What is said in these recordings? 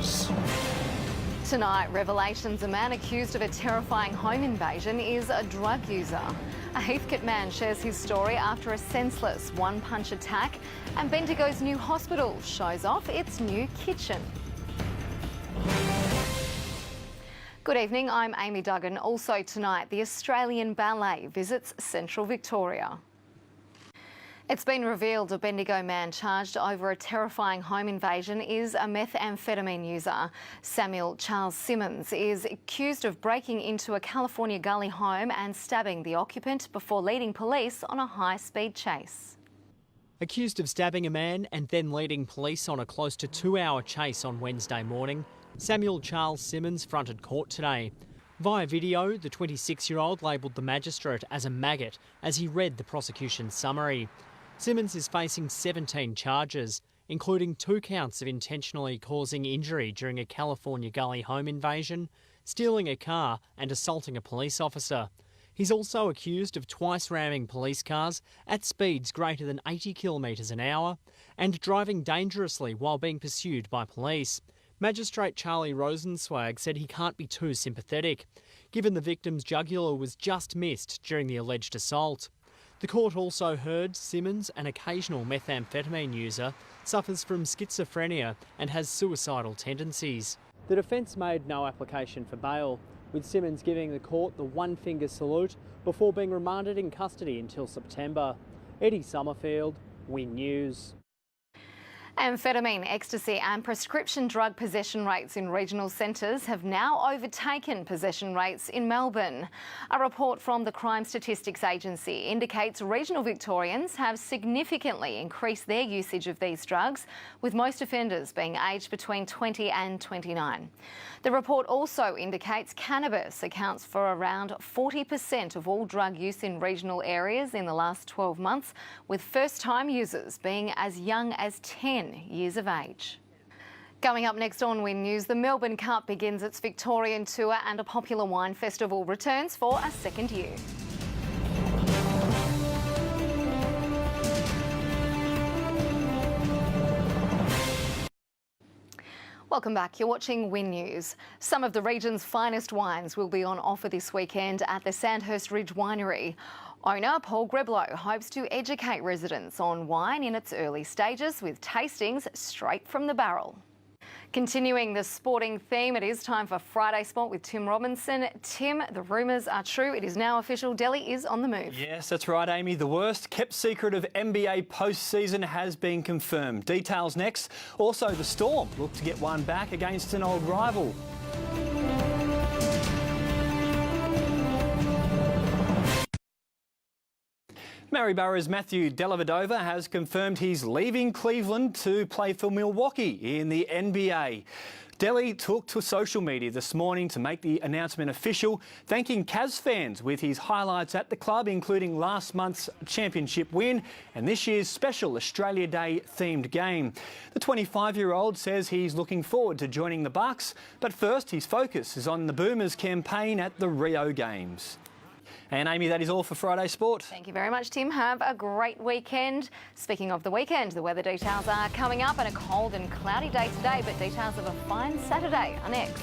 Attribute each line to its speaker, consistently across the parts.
Speaker 1: news.
Speaker 2: Tonight, revelations: a man accused of a terrifying home invasion is a drug user. A Heathcote man shares his story after a senseless one-punch attack, and Bendigo's new hospital shows off its new kitchen. Good evening, I'm Amy Duggan. Also tonight, the Australian Ballet visits Central Victoria. It's been revealed a Bendigo man charged over a terrifying home invasion is a methamphetamine user. Samuel Charles Simmons is accused of breaking into a California gully home and stabbing the occupant before leading police on a high-speed chase.
Speaker 3: Accused of stabbing a man and then leading police on a close to 2-hour chase on Wednesday morning, Samuel Charles Simmons fronted court today. Via video, the 26-year-old labelled the magistrate as a maggot as he read the prosecution's summary. Simmons is facing 17 charges, including 2 counts of intentionally causing injury during a California gully home invasion, stealing a car and assaulting a police officer. He's also accused of twice ramming police cars at speeds greater than 80 kilometres an hour and driving dangerously while being pursued by police. Magistrate Charlie Rosenswag said he can't be too sympathetic, given the victim's jugular was just missed during the alleged assault. The court also heard Simmons, an occasional methamphetamine user, suffers from schizophrenia and has suicidal tendencies. The defence made no application for bail, with Simmons giving the court the one-finger salute before being remanded in custody until September. Eddie Summerfield, Win News.
Speaker 2: Amphetamine, ecstasy and prescription drug possession rates in regional centres have now overtaken possession rates in Melbourne. A report from the Crime Statistics Agency indicates regional Victorians have significantly increased their usage of these drugs, with most offenders being aged between 20 and 29. The report also indicates cannabis accounts for around 40% of all drug use in regional areas in the last 12 months, with first-time users being as young as 10 years of age. Coming up next on Win News, the Melbourne Cup begins its Victorian tour and a popular wine festival returns for a second year. Welcome back. You're watching Win News. Some of the region's finest wines will be on offer this weekend at the Sandhurst Ridge Winery. Owner Paul Greblow hopes to educate residents on wine in its early stages with tastings straight from the barrel. Continuing the sporting theme, it is time for Friday Sport with Tim Robinson. Tim, the rumours are true. It is now official. Delhi is on the move.
Speaker 4: Yes, that's right, Amy. The worst kept secret of NBA postseason has been confirmed. Details next. Also, the Storm look to get one back against an old rival. Maryboro's Matthew Dellavedova has confirmed he's leaving Cleveland to play for Milwaukee in the NBA. Delly took to social media this morning to make the announcement official, thanking Cavs fans with his highlights at the club, including last month's championship win and this year's special Australia Day themed game. The 25-year-old says he's looking forward to joining the Bucks, but first his focus is on the Boomers campaign at the Rio Games. And Amy, that is all for Friday Sport.
Speaker 2: Thank you very much, Tim. Have a great weekend. Speaking of the weekend, the weather details are coming up, and a cold and cloudy day today, but details of a fine Saturday are next.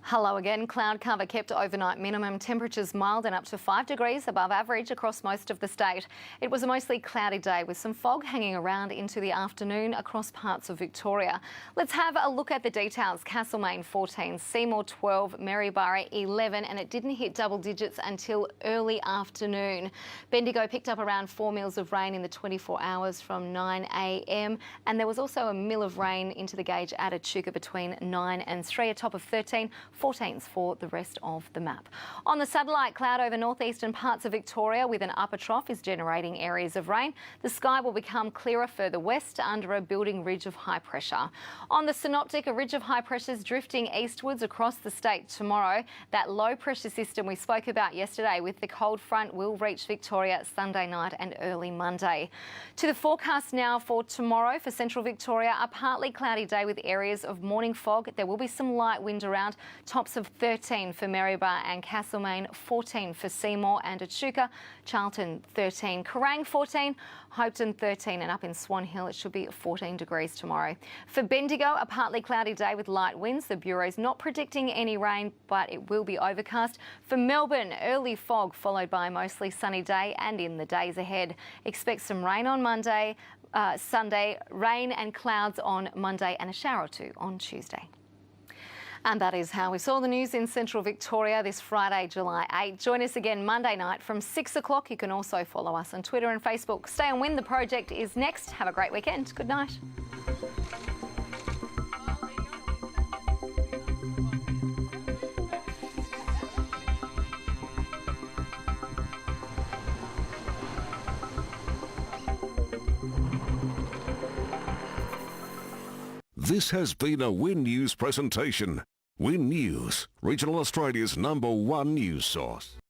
Speaker 2: Hello again. Cloud cover kept overnight minimum temperatures mild and up to 5 degrees above average across most of the state. It was a mostly cloudy day with some fog hanging around into the afternoon across parts of Victoria. Let's have a look at the details. Castlemaine 14, Seymour 12, Maryborough 11, and it didn't hit double digits until early afternoon. Bendigo picked up around 4 mils of rain in the 24 hours from 9 a.m. and there was also a mil of rain into the gauge at Echuca between 9 and 3, a top of 13. 14s for the rest of the map. On the satellite, cloud over northeastern parts of Victoria with an upper trough is generating areas of rain. The sky will become clearer further west under a building ridge of high pressure. On the synoptic, a ridge of high pressures drifting eastwards across the state tomorrow. That low pressure system we spoke about yesterday with the cold front will reach Victoria Sunday night and early Monday. To the forecast now for tomorrow for central Victoria, a partly cloudy day with areas of morning fog. There will be some light wind around. Tops of 13 for Maryborough and Castlemaine, 14 for Seymour and Echuca, Charlton 13, Kerrang 14, Hopetoun 13, and up in Swan Hill it should be 14 degrees tomorrow. For Bendigo, a partly cloudy day with light winds. The Bureau's not predicting any rain, but it will be overcast. For Melbourne, early fog followed by a mostly sunny day, and in the days ahead, expect some rain on Monday, Sunday, rain and clouds on Monday and a shower or two on Tuesday. And that is how we saw the news in Central Victoria this Friday, July 8. Join us again Monday night from 6 o'clock. You can also follow us on Twitter and Facebook. Stay on Win. The project is next. Have a great weekend. Good night.
Speaker 1: This has been a Win News presentation. Win News, regional Australia's #1 news source.